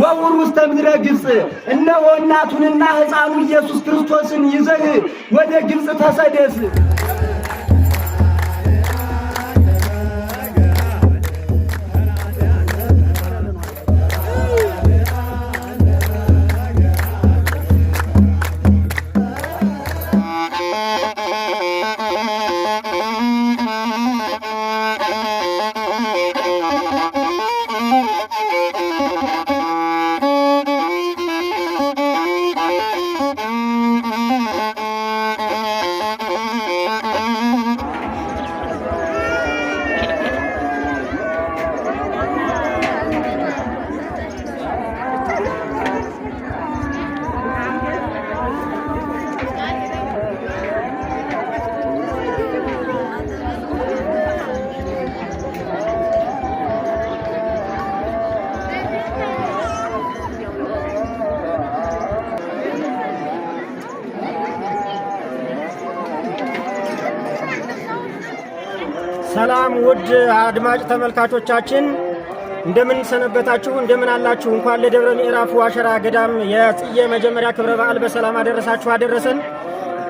ወውር ውስጥ ምድረ ግብጽ እነሆ እናቱንና ሕፃኑ ኢየሱስ ክርስቶስን ይዘህ ወደ ግብጽ ተሰደስ። ሰላም ውድ አድማጭ ተመልካቾቻችን እንደምን ሰነበታችሁ እንደምን አላችሁ እንኳን ለደብረ ምዕራፍ ዋሸራ ገዳም የጽዬ መጀመሪያ ክብረ በዓል በሰላም አደረሳችሁ አደረሰን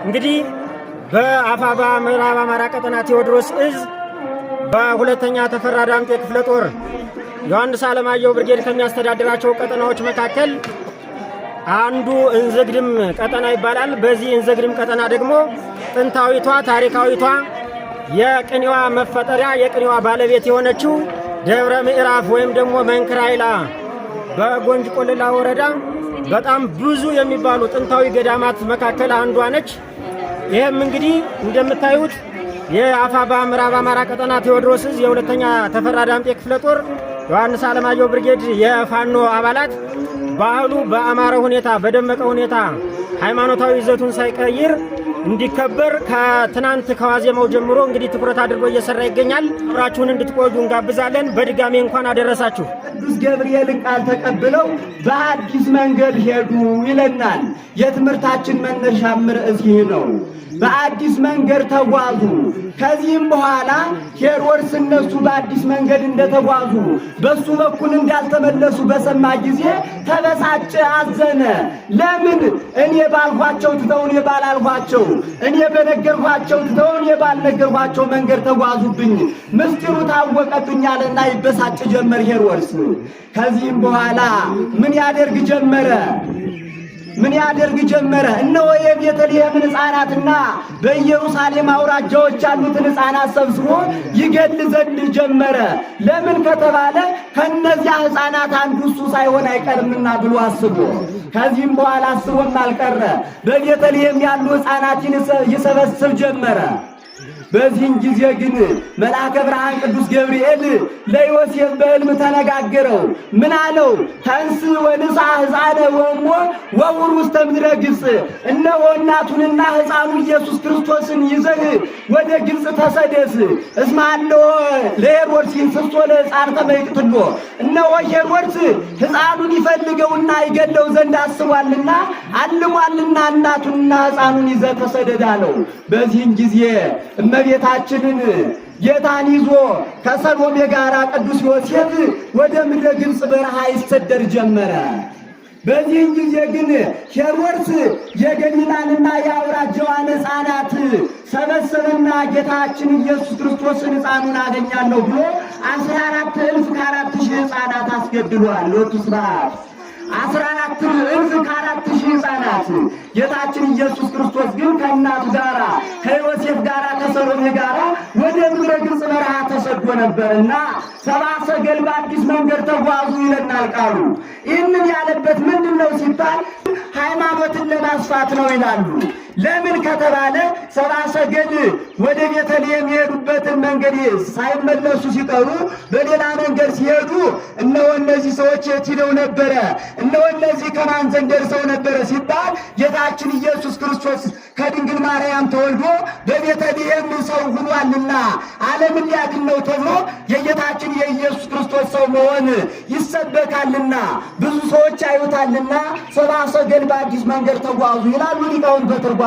እንግዲህ በአፋባ ምዕራብ አማራ ቀጠና ቴዎድሮስ እዝ በሁለተኛ ተፈራ ዳምጤ ክፍለ ጦር ዮሐንስ አለማየሁ ብርጌድ ከሚያስተዳድራቸው ቀጠናዎች መካከል አንዱ እንዘግድም ቀጠና ይባላል በዚህ እንዘግድም ቀጠና ደግሞ ጥንታዊቷ ታሪካዊቷ የቅኔዋ መፈጠሪያ የቅኔዋ ባለቤት የሆነችው ደብረ ምዕራፍ ወይም ደግሞ መንክራይላ በጎንጅ ቆለላ ወረዳ በጣም ብዙ የሚባሉ ጥንታዊ ገዳማት መካከል አንዷ ነች። ይሄም እንግዲህ እንደምታዩት የአፋባ ምዕራብ አማራ ቀጠና ቴዎድሮስ እዝ የሁለተኛ ተፈራ ዳምጤ ክፍለ ጦር ዮሐንስ አለማየሁ ብርጌድ የፋኖ አባላት ባህሉ በአማረ ሁኔታ በደመቀ ሁኔታ ሃይማኖታዊ ይዘቱን ሳይቀይር እንዲከበር ከትናንት ከዋዜማው ጀምሮ እንግዲህ ትኩረት አድርጎ እየሰራ ይገኛል። አብራችሁን እንድትቆዩ እንጋብዛለን። በድጋሚ እንኳን አደረሳችሁ። ቅዱስ ገብርኤልን ቃል ተቀብለው በአዲስ መንገድ ሄዱ ይለናል። የትምህርታችን መነሻም ርዕስ ይህ ነው። በአዲስ መንገድ ተጓዙ። ከዚህም በኋላ ሄሮድስ እነሱ በአዲስ መንገድ እንደተጓዙ በሱ በኩል እንዳልተመለሱ በሰማ ጊዜ ተበሳጨ፣ አዘነ። ለምን እኔ ባልኋቸው ትተው እኔ ባላልኋቸው፣ እኔ በነገርኋቸው ትተው እኔ ባልነገርኋቸው መንገድ ተጓዙብኝ፣ ምስጢሩ ታወቀብኛልና ይበሳጭ ጀመር ሄሮድስ። ከዚህም በኋላ ምን ያደርግ ጀመረ? እነሆ የቤተልሔምን ሕፃናትና በኢየሩሳሌም አውራጃዎች ያሉትን ሕፃናት ሰብስቦ ይገድል ዘንድ ጀመረ። ለምን ከተባለ ከነዚያ ሕፃናት አንዱ እሱ ሳይሆን አይቀርምና ብሎ አስቦ፣ ከዚህም በኋላ አስቦም አልቀረ። በቤተልሔም ያሉ ሕፃናትን ይሰበስብ ጀመረ። በዚህን ጊዜ ግን መልአከ ብርሃን ቅዱስ ገብርኤል ለዮሴፍ በሕልም ተነጋገረው። ምን አለው? ተንስ ወንሳ ሕፃነ ወእሞ ወውር ውስተ ምድረ ግብጽ፣ እነሆ እናቱንና ሕፃኑ ኢየሱስ ክርስቶስን ይዘህ ወደ ግብጽ ተሰደስ። እስመ አለዎ ለሄሮድስ ይንስሶ ለሕፃን ተመይቅትሎ፣ እነሆ ሄሮድስ ሕፃኑን ይፈልገውና ይገድለው ዘንድ አስቧልና አልሟልና እናቱንና ሕፃኑን ይዘህ ተሰደድ አለው። በዚህን ጊዜ እመቤታችንን ጌታን ይዞ ከሰሎሜ ጋር ቅዱስ ዮሴፍ ወደ ምድረ ግብጽ በረሃ ይሰደድ ጀመረ። በዚህን ጊዜ ግን ሄሮድስ የገሊላንና የአውራጃዋን ሕፃናት ሰበሰበና ጌታችን ኢየሱስ ክርስቶስን ሕፃኑን አገኛለሁ ብሎ 14,000 ሕፃናት አስገድሏል። ሎቱ ስብሐት 14,000 ሕፃናት። ጌታችን ኢየሱስ ክርስቶስ ግን ከእናቱ ጋራ ከዮሴፍ ጋራ ከሰሎሜ ጋራ ወደ ምድረ ግብጽ በረሃ ተሰዶ አድርጎ ነበርና ሰብአ ሰገል በአዲስ መንገድ ተጓዙ ይለናል ቃሉ። ይህንን ያለበት ምንድነው ሲባል ሃይማኖትን ለማስፋት ነው ይላሉ። ለምን ከተባለ ሰብአ ሰገል ወደ ቤተልሔም የሄዱበትን መንገድ ሳይመለሱ ሲቀሩ በሌላ መንገድ ሲሄዱ እነሆ እነዚህ ሰዎች የት ሄደው ነበረ? እነሆ እነዚህ ከማን ዘንድ ደርሰው ነበረ ሲባል ጌታችን ኢየሱስ ክርስቶስ ከድንግል ማርያም ተወልዶ በቤተልሔም ሰው ሆኗልና ዓለምን ሊያድን ነው ተብሎ የጌታችን የኢየሱስ ክርስቶስ ሰው መሆን ይሰበካልና ብዙ ሰዎች ያዩታልና ሰብአ ሰገል በአዲስ መንገድ ተጓዙ ይላሉ ሊቃውንት በትርጓሜ።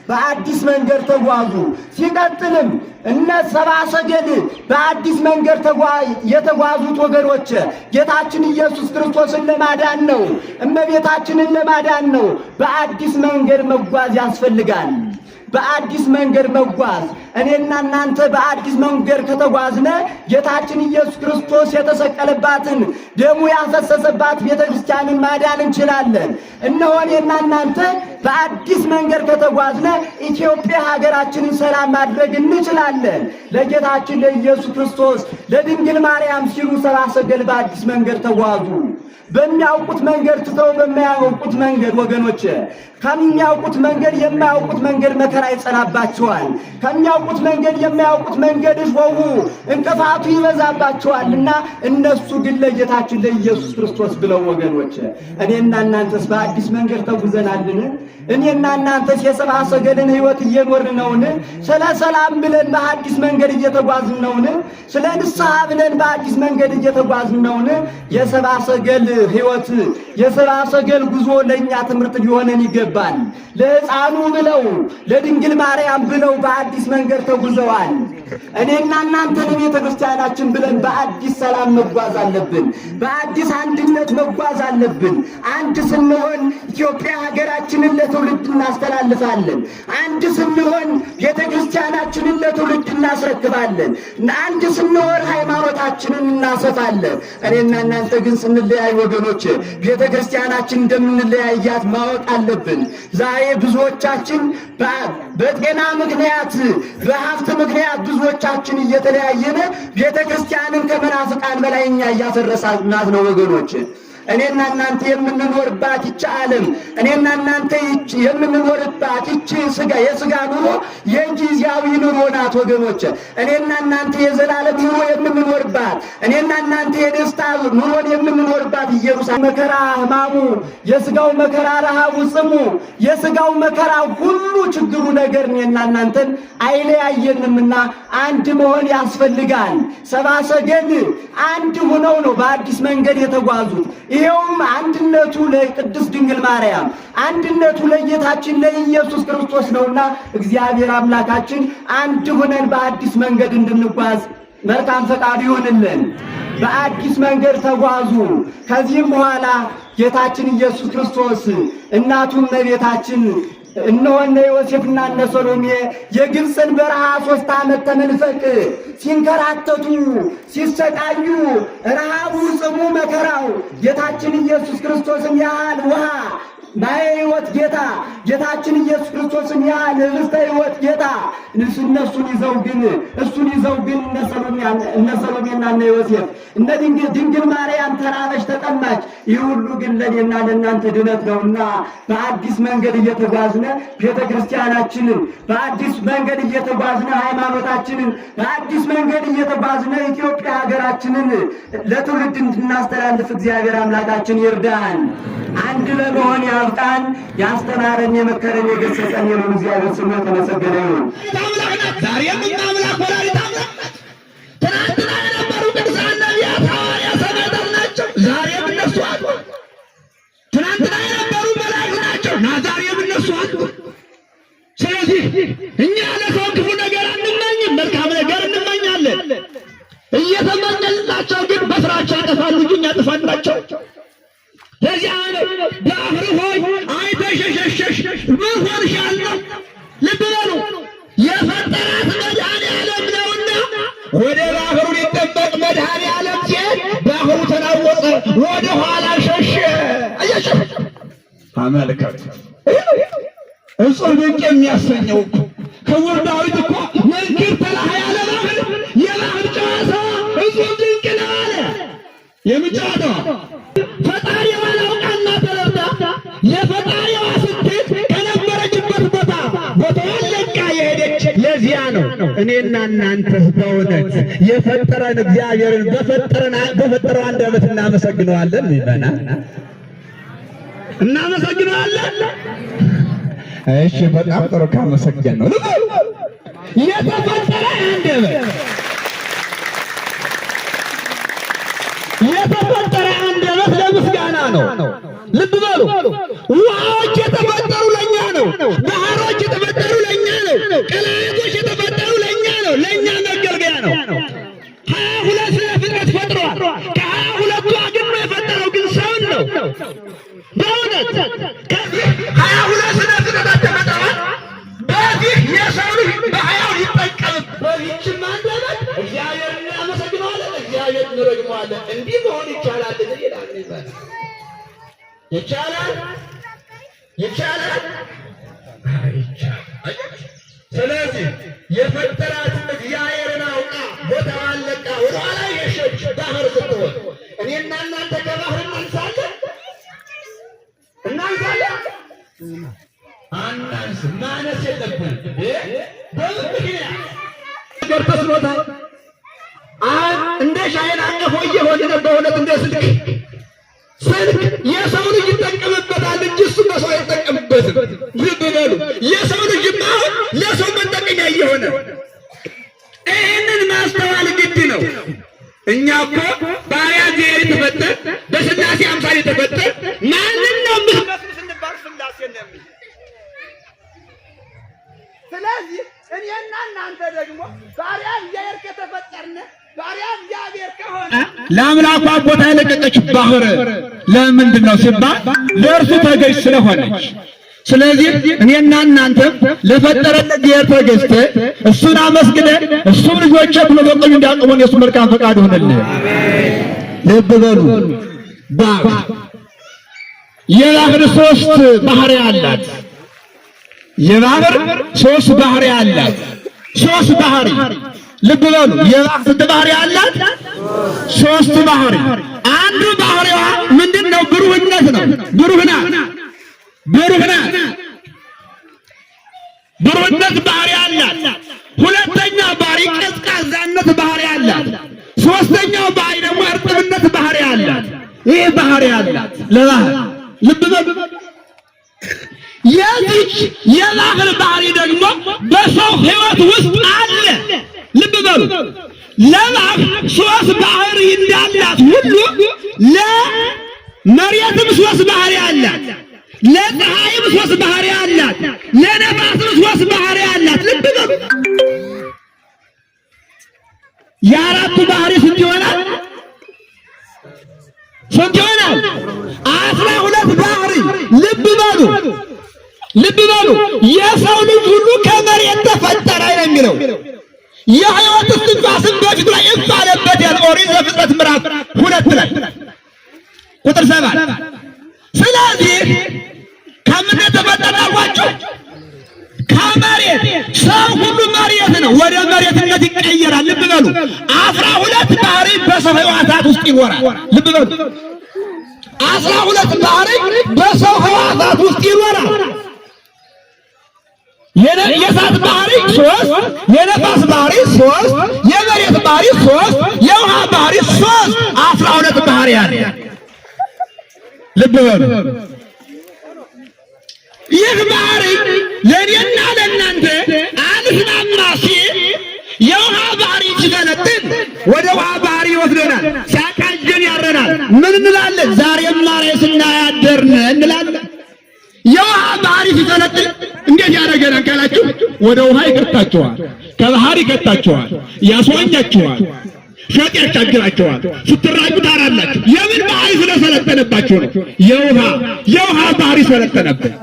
በአዲስ መንገድ ተጓዙ። ሲቀጥልም እነ ሰብአ ሰገል በአዲስ መንገድ የተጓዙት ወገኖች ጌታችን ኢየሱስ ክርስቶስን ለማዳን ነው፣ እመቤታችንን ለማዳን ነው። በአዲስ መንገድ መጓዝ ያስፈልጋል። በአዲስ መንገድ መጓዝ እኔና እናንተ በአዲስ መንገድ ከተጓዝነ ጌታችን ኢየሱስ ክርስቶስ የተሰቀለባትን ደሙ ያፈሰሰባት ቤተክርስቲያንን ማዳን እንችላለን። እነሆ እኔና እናንተ በአዲስ መንገድ ከተጓዝነ ኢትዮጵያ ሀገራችንን ሰላም ማድረግ እንችላለን። ለጌታችን ለኢየሱስ ክርስቶስ ለድንግል ማርያም ሲሉ ሰብአ ሰገል በአዲስ መንገድ ተጓዙ። በሚያውቁት መንገድ ትተው በማያውቁት መንገድ ወገኖች፣ ከሚያውቁት መንገድ የማያውቁት መንገድ መከራ ይጸናባቸዋል። ከሚያውቁት መንገድ የማያውቁት መንገድ እሾሁ እንቅፋቱ ይበዛባቸዋልና እነሱ ግን ለጌታችን ለኢየሱስ ክርስቶስ ብለው ወገኖች፣ እኔና እናንተስ በአዲስ መንገድ ተጉዘናልን? እኔና እናንተስ የሰብአ ሰገልን ሕይወት እየኖርን ነውን? ስለ ሰላም ብለን በአዲስ መንገድ እየተጓዝን ነውን? ስለ ንስሐ ብለን በአዲስ መንገድ እየተጓዝን ነውን? የሰብአ ሰገል ሕይወት የሰብአ ሰገል ጉዞ ለእኛ ትምህርት ሊሆነን ይገባል። ለሕፃኑ ብለው ለድንግል ማርያም ብለው በአዲስ መንገድ ተጉዘዋል። እኔና እናንተ ለቤተ ክርስቲያናችን ብለን በአዲስ ሰላም መጓዝ አለብን። በአዲስ አንድነት መጓዝ አለብን። አንድ ስንሆን ኢትዮጵያ ሀገራችንን ለትውልድ እናስተላልፋለን። አንድ ስንሆን ቤተ ክርስቲያናችንን ለትውልድ እናስረክባለን። አንድ ስንሆን ሃይማኖታችንን እናሰፋለን። እኔና እናንተ ግን ስንለያይ ወገኖች ቤተ ክርስቲያናችን እንደምንለያያት ማወቅ አለብን። ዛሬ ብዙዎቻችን በጤና ምክንያት በሀብት ምክንያት ብዙዎቻችን እየተለያየን ቤተ ክርስቲያንን ከመናፍቃን በላይ እኛ እያፈረስናት ነው ወገኖች። እኔና እናንተ የምንኖርባት ይህች ዓለም እኔና እናንተ የምንኖርባት ይህች የሥጋ ኑሮ የጊዜያዊ ኑሮ ናት ወገኖች። እኔና እናንተ የዘላለም ኑሮ የምንኖርባት እኔና እናንተ የደስታ ኑሮን የምንኖርባት ኢየሩሳሌም መከራ ሕማሙ የሥጋው መከራ ረሃቡ ጽሙ የሥጋው መከራ ሁሉ ችግሩ ነገር እኔና እናንተን አይለያየንምና አንድ መሆን ያስፈልጋል። ሰብአ ሰገል አንድ ሆነው ነው በአዲስ መንገድ የተጓዙት። ይሄውም አንድነቱ ለቅድስት ድንግል ማርያም አንድነቱ ለጌታችን ለኢየሱስ ክርስቶስ ነውና እግዚአብሔር አምላካችን አንድ ሆነን በአዲስ መንገድ እንድንጓዝ መልካም ፈቃዱ ይሆንልን። በአዲስ መንገድ ተጓዙ። ከዚህም በኋላ ጌታችን ኢየሱስ ክርስቶስ እናቱ እመቤታችን እነሆ እነ ዮሴፍና እነ ሰሎሜ የግብፅን በረሃ 3 ዓመት ተመንፈቅ ሲንከራተቱ ሲሰቃዩ ረሃቡ ጽሙ መከራው ጌታችን ኢየሱስ ክርስቶስን ያህል ውሃ ማየ ሕይወት ጌታ ጌታችን ኢየሱስ ክርስቶስን ያህል ርስተ ሕይወት ጌታ እነሱን ይዘው ግን እነ ሰሎሜና እነ ዮሴፍ እነ ድንግል ማርያም ተራበች ተጠማች። ይህ ሁሉ ግን ለእኔና ለእናንተ ድነት ነውና በአዲስ መንገድ እየተጓዝነ ቤተ ክርስቲያናችንን በአዲስ መንገድ እየተጓዝነ ሃይማኖታችንን በአዲስ መንገድ እየተጓዝነ ኢትዮጵያ ሀገራችንን ለትውልድ እንድናስተላልፍ እግዚአብሔር አምላካችን ይርዳን። አንድ ለመሆን ያብቃን። ያስተማረን የመከረን የገሰጸን የሆነ እግዚአብሔር ስሙ የተመሰገነ ይሁን። ዛሬም አምላክ ወላዲተ አምላክ ትናንትና የነበሩ ቅዱሳን ነቢያት ሐዋርያት ሰማዕታት ናቸው። ዛሬም እነሱ አሉ። ትናንትና የነበሩ መላእክት ናቸው። ዛሬም እነሱ አሉ። ስለዚህ እኛ ለሰው ክፉ ነገር አንመኝም፣ መልካም ነገር እንመኛለን። እየተመኘንላቸው ግን በስራቸው ያጠፋሉ እንጂ እኛ ጠፋንላቸው። ለዚያ ባህር ሆይ አይተሸሸሽ ምን ሆንሻለሁ? ልብ በሉ የፈጠራት መድኃኔዓለም ነውና ወደ ባህሩ ሊጠበቅ መድኃኔዓለም ሲሄድ ባህሩ ተናወጠ፣ ወደ ኋላ ሸሸ። አያችሁ አመልከት እጹብ ድንቅ የሚያሰኘው እኮ ክቡር ዳዊት እኮ መንክር ተላህ ያለ ባህር የባህር ጨዋታ የምጫወተዋ ፈጣሪዋን አውቃና ተረድታ የፈጣሪዋ ስትሄድ ከነበረችበት ቦታዋን ለቃ የሄደች ለዚያ ነው። እኔና እናንተስ በእውነት የፈጠረን እግዚአብሔርን በፈጠረው አንደበት እናመሰግነዋለን? ይበናል እናመሰግነዋለን። እሺ በጣም ጥሩ ካመሰገን ነው የተፈጠረ አንደበት ለምስጋና ነው። ልብ በሉ። ውሃዎች የተፈጠሩ ለኛ ነው። ባህሮች የተፈጠሩ ለኛ ነው። ቀላያቶች የተፈጠሩ ለኛ ነው። ለኛ መገልገያ ነው። 22 ስነ ፍጥረት ፈጥሯል። ከ22ቱ አግኖ የፈጠረው ግን ሰውን ነው። በእውነት ከዚህ 22 ስነ ፍጥረት ተፈጥሯል። በዚህ የሰው ልጅ በሀያው ይጠቀም በዚህችም አንደበት እግዚአብሔርን እናመሰግነዋለን፣ እግዚአብሔርን እንረግመዋለን። እንዲህ መሆን ይቻላል ይላል። ይቻላል ይቻላል። ስለዚህ የፈጠራት እግዚአብሔርን አውቃ ቦታዋን ለቃ ወደኋላ የሸች ባህር ስትሆን እኔና እናንተ ከባህር እናንሳለን አናንስ ማነስ የለብን በምክንያት ነገር ተስኖታል። እንደ ሻይን አቀፎ እየሆነ በእውነት እንደ ስልክ የሰው ልጅ ይጠቀምበታል እንጂ እሱ ለሰው አይጠቀምበትም። ልብ በሉ። የሰው ልጅማ አሁን ለሰው መጠቀሚያ እየሆነ ይህንን ማስተዋል ግድ ነው። እኛ እኮ ባሪያ እግዚአብሔር የተፈጠር በስላሴ አምሳል የተፈጠር ማንን ነው የምትመስሉ ስንባል ስላሴ ነው የሚል። ስለዚህ እኔና እናንተ ደግሞ ባሪያ እግዚአብሔር ከተፈጠርነ ባሪያ እግዚአብሔር ከሆነ ለአምላኳ ቦታ የለቀቀች ባህር ለምንድን ነው ሲባል ለእርሱ ተገዥ ስለሆነች። ስለዚህ እኔና እናንተ ለፈጠረን እግዚአብሔር ተገዝተን እሱን አመስግነን እሱም ልጆቼ ብሎ በቀኙ እንዲያቆመን የእሱ መልካም ፈቃድ ይሆንልን። ልብ በሉ። የባህር 3 ባህሪ አላት። የባህር 3 ባህሪ አላት። 3 ባህሪ ልብ በሉ። የባህር ስንት ባህሪ አላት? 3 ባህሪ። አንዱ ባህሪዋ ምንድነው? ብሩህነት ነው። ብሩህነት ባህሪ አላት። ሁለተኛ ባህሪ ቀዝቃዛነት ባህሪ አላት። ሶስተኛው ባህሪ ደግሞ እርጥብነት ባህሪ አላት። ይሄ ባህሪ አላት ለባህር። ልብ በሉ። የዚህ የባህር ባህሪ ደግሞ በሰው ሕይወት ውስጥ አለ። ልብ በሉ። ለባህር 3 ባህሪ እንዳላት ሁሉ ለመሬትም 3 ባህሪ አላት። ለፀሐይም 3 ባህሪ አላት። ለነፋስም 3 ባህሪ አላት። ልብ በሉ። የአራቱ ባህሪ ስንት ይሆናል? 12 ባህሪ። ልብ በሉ። የሰው ልጅ ሁሉ ከመሬት ተፈጠረ ነው የሚለው። የሕይወት እስትንፋስን በፊቱ ላይ እፍ አለበት ያለ ኦሪት ዘፍጥረት ምዕራፍ 2 ላይ ቁጥር 7። ስለዚህ ከምን ተፈጠራችሁ? ከመሬት። ሰው ሁሉ መሬት ነው፣ ወደ መሬትነት ይቀየራል። ልብ በሉ። 12 ባህሪ በሰው ሕይወታት ውስጥ ይኖራል። ልብ በሉ። 12 ባህሪ በሰው ሕይወታት ውስጥ ይኖራል። የእሳት ባህሪ 3፣ የነፋስ ባህሪ 3፣ የመሬት ባህሪ 3፣ የውሃ ባህሪ 3፣ 12 ባህሪ አለ። ልብ በሉ። ይህ ባህሪ ለእኔና ለእናንተ አልስማማ ሲል የውሃ ባህሪ ሲገለጥን ወደ ውሃ ባህሪ ይወስደናል። ሲያቃጀን ያረናል። ምን እንላለን? ዛሬም ማርያ ስናያደርን እንላለን። የውሃ ባህሪ ሲገለጥን እንዴት ያደርገናል ካላችሁ ወደ ውሃ ይከታችኋል፣ ከባህር ይከታችኋል፣ ያስዋኛችኋል፣ ሸጥ ያሻግራችኋል፣ ስትራጩ ታራላችሁ። የምን ባህሪ ስለሰለጠነባችሁ ነው? የውሃ ባህሪ ሰለጠነብን።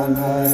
Yeah.